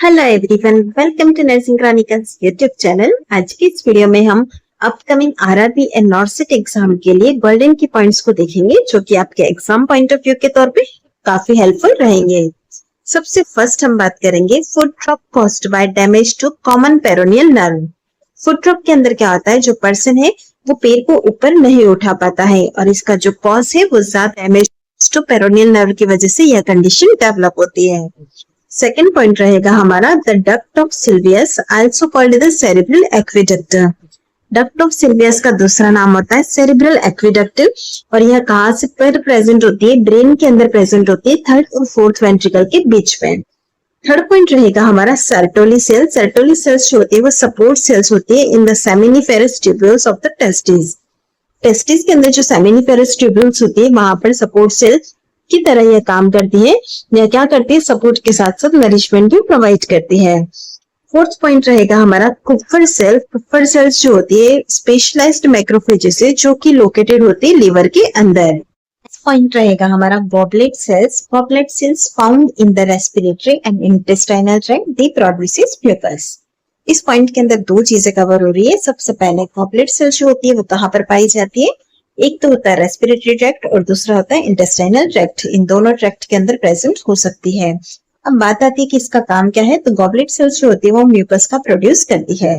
Hello everyone, welcome to nursing chronicles YouTube channel. आज की इस वीडियो में हम upcoming RRB and NORCET exam के लिए गोल्डन की पॉइंट्स को देखेंगे, जो कि आपके एग्जाम पॉइंट ऑफ व्यू के तौर पे काफी हेल्पफुल रहेंगे। सबसे फर्स्ट हम बात करेंगे foot drop caused by damage to common peroneal nerve. Foot drop के अंदर क्या होता है, जो पर्सन है वो पैर को ऊपर नहीं उठा पाता है और इसका जो कॉज है वो ज्यादा डैमेज टू पेरोनियल नर्व की वजह से यह कंडीशन डेवलप होती है। सेकेंड पॉइंट रहेगा हमारा the duct of Silvius, also called the cerebral aqueduct. Duct of Silvius का दूसरा नाम होता है सेरेब्रल एक्विडक्ट और यह कहाँ से पर प्रेजेंट होती है? ब्रेन के अंदर प्रेजेंट होती है, थर्ड और फोर्थ वेंट्रिकल के बीच में। थर्ड पॉइंट रहेगा हमारा सर्टोली सेल। सर्टोली सेल्स जो होती है वो सपोर्ट सेल्स होती है in the seminiferous tubules of the testis. Testis के अंदर जो सेमिनिफेरस ट्यूब्यूल्स होती है वहां पर सपोर्ट सेल्स की तरह यह काम करती है। यह क्या करती है? सपोर्ट के साथ साथ नरिशमेंट भी प्रोवाइड करती है। फोर्थ पॉइंट रहेगा हमारा कुफर सेल। कुफर सेल्स जो होती है स्पेशलाइज्ड मैक्रोफेजेस है, जो कि लोकेटेड होती है लीवर के अंदर। नेक्स्ट पॉइंट रहेगा हमारा goblet cells. Goblet cells found in the respiratory and intestinal tract, they produces mucus. इस पॉइंट के अंदर दो चीजें कवर हो रही है। सबसे पहले गॉबलेट सेल्स जो होती है वो कहाँ पर पाई जाती है? एक तो होता है रेस्पिरेटरी ट्रैक्ट और दूसरा होता है इंटेस्टाइनल ट्रैक्ट। इन दोनों ट्रैक्ट के अंदर प्रेजेंट हो सकती है। अब बात आती है कि इसका काम क्या है, तो गॉबलेट सेल्स जो होती है वो म्यूकस का प्रोड्यूस करती है।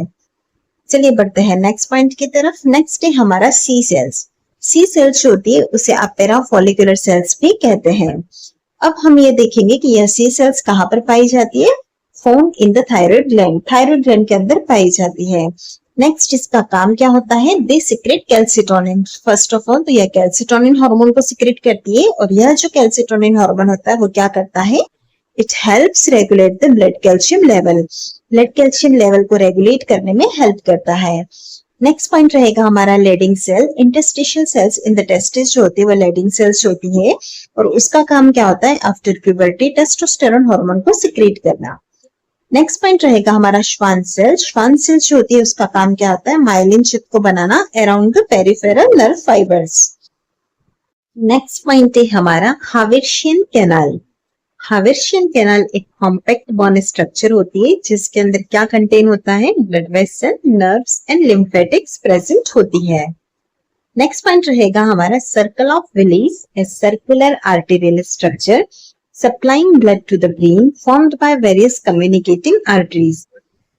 चलिए बढ़ते हैं नेक्स्ट पॉइंट की तरफ। नेक्स्ट है हमारा सी सेल्स। सी सेल्स जो होती है उसे आप पैरा फॉलिकुलर सेल्स भी कहते हैं। अब हम ये देखेंगे कि यह सी सेल्स कहाँ पर पाई जाती है? Found in the thyroid gland. Thyroid gland के अंदर पाई जाती है। नेक्स्ट इसका काम क्या होता है? They secrete calcitonin. First of all तो यह कैल्सिटोनिन हार्मोन को सिक्रेट करती है और यह जो कैल्सिटोनिन हार्मोन होता है वो क्या करता है? It helps regulate the blood calcium level. Blood calcium level को रेगुलेट करने में हेल्प करता है। नेक्स्ट पॉइंट रहेगा हमारा Leydig cell. Interstitial cells in the testis जो होती है वो लेडिंग सेल्स होती है और उसका काम क्या होता है? आफ्टर प्यूबर्टी टेस्टोस्टेरोन हार्मोन को सिक्रेट करना। नेक्स्ट पॉइंट रहेगा हमारा श्वान सेल। श्वान सेल जो होती है उसका काम क्या होता है? माइलिन चिप को बनाना around the peripheral nerve fibres. Next point है हमारा हावेर्शियन कैनाल। हावेर्शियन कैनाल एक कॉम्पैक्ट बोन स्ट्रक्चर होती है जिसके अंदर क्या कंटेन होता है? Blood vessel, nerves and lymphatics present होती है। नेक्स्ट पॉइंट रहेगा हमारा circle of Willis, a circular arterial structure supplying blood to the brain formed by various communicating arteries.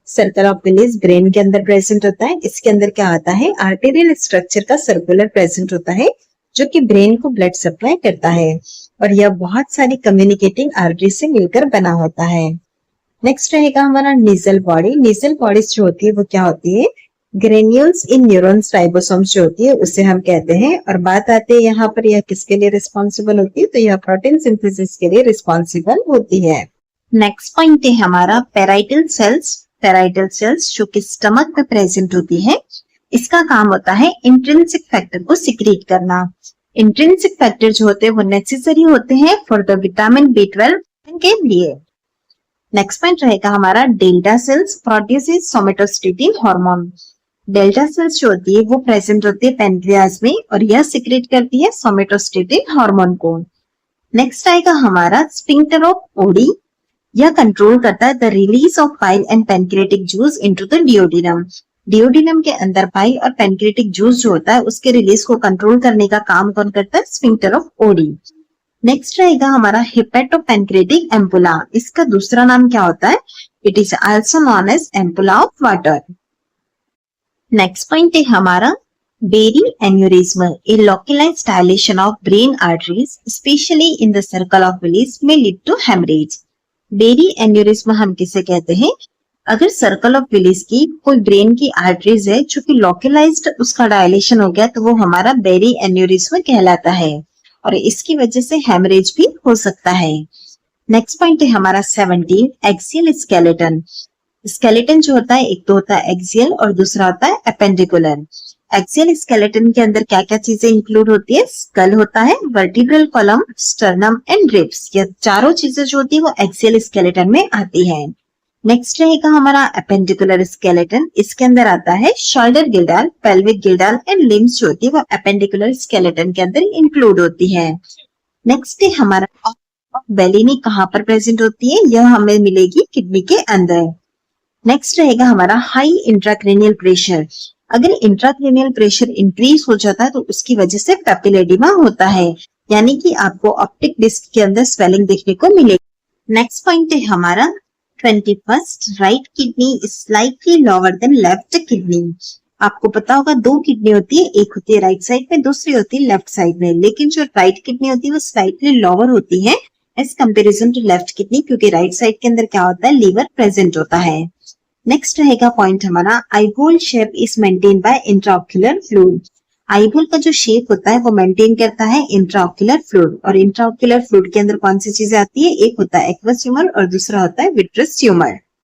Circle of Willis brain के अंदर प्रेजेंट होता है। इसके अंदर क्या आता है? आर्टेरियल स्ट्रक्चर का सर्कुलर प्रेजेंट होता है जो कि ब्रेन को ब्लड सप्लाई करता है और यह बहुत सारी कम्युनिकेटिंग आर्टरी से मिलकर बना होता है। नेक्स्ट रहेगा हमारा नीजल बॉडी। नीजल बॉडीज जो होती है वो क्या होती है? ग्रेन्यूल्स इन न्यूरॉन्स राइबोसोम्स जो होती है उसे हम कहते हैं। और बात आती है यहाँ पर यह किसके लिए रिस्पॉन्सिबल होती है? तो यह प्रोटीन सिंथेसिस के लिए रिस्पॉन्सिबल होती है। नेक्स्ट पॉइंट है हमारा पेराइटल सेल्स। पेराइटल सेल्स जो कि स्टमक में प्रेजेंट होती है, इसका काम होता है इंट्रिंसिक फैक्टर को सिक्रीट करना। इंट्रिंसिक फैक्टर जो होते हैं वो नेसेसरी होते हैं फॉर द विटामिन B12 के लिए। नेक्स्ट पॉइंट रहेगा हमारा delta sales produces somatostatin hormone. Delta sales जो होती है वो प्रेजेंट होती है पैनक्रियाज में और यह सिक्रेट करती है सोमेटोस्टेटिन हार्मोन को। नेक्स्ट आएगा हमारा स्फिंक्टर ऑफ ओडी। यह कंट्रोल करता है the release of bile and pancreatic juice into the duodenum. Duodenum के अंदर पाइल और पैनक्रियाटिक जूस जो होता है उसके रिलीज को कंट्रोल करने का काम कौन करता है? Sphincter of OD. नेक्स्ट रहेगा हमारा हेपेटोपैनक्रियाटिक एम्पुला। इसका दूसरा नाम क्या होता है? It is also known as ampulla of Vater. Next point है हमारा berry aneurysm, a localized dilation of brain arteries specially in the circle of Willis में lead to haemorrhage. Berry aneurysm हम किसे कहते हैं? अगर सर्कल ऑफ विलीज की कोई ब्रेन की आर्टरीज है जो कि लोकलाइज्ड उसका डायलेशन हो गया तो वो हमारा बेरी एन्यूरिज्म कहलाता है और इसकी वजह से हेमरेज भी हो सकता है। नेक्स्ट पॉइंट है हमारा 17 एक्सियल स्केलेटन। स्केलेटन जो होता है एक तो होता है एक्सियल और दूसरा होता है एपेंडिकुलर। एक्सियल स्केलेटन के अंदर क्या क्या चीजें इंक्लूड होती है? स्कल होता है, vertebral column, sternum and ribs. ये चारों चीजें जो होती है वो एक्सियल स्केलेटन में आती है। नेक्स्ट रहेगा हमारा एपेंडिकुलर स्केलेटन। इसके अंदर आता है शोल्डर गिल्डाल, पेल्विक गिल्डाल एंड लिम्स जो होती है वो एपेंडिकुलर स्केलेटन के अंदर इंक्लूड होती है। नेक्स्ट है हमारा ऑफ बेलिनी कहाँ पर प्रेजेंट होती है, यह हमें मिलेगी किडनी के अंदर। नेक्स्ट रहेगा हमारा हाई इंट्राक्रेनियल प्रेशर। अगर इंट्राक्रेनियल प्रेशर इंक्रीज हो जाता है तो उसकी वजह से पेपिलेडिमा होता है, यानी कि आपको ऑप्टिक डिस्क के अंदर स्वेलिंग देखने को मिलेगी। नेक्स्ट पॉइंट है हमारा 21, right kidney is slightly lower than left kidney. आपको पता होगा दो किडनी होती है, एक होती है राइट साइड में, दूसरी होती है लेफ्ट साइड में, लेकिन जो राइट किडनी होती है वो स्लाइटली लोअर होती है as comparison to left kidney, क्योंकि राइट साइड के अंदर क्या होता है, लीवर प्रेजेंट होता है। नेक्स्ट रहेगा पॉइंट हमारा eyeball shape is maintain by intraocular fluid. Eyeball का जो शेप होता है वो मेंटेन करता है इंट्राओक्यूलर फ्लूइड, और इंट्राओक्यूलर फ्लूइड के अंदर कौन सी चीजें आती है, एक होता है एक्वस ट्यूमर और दूसरा होता है विट्रस ट्यूमर।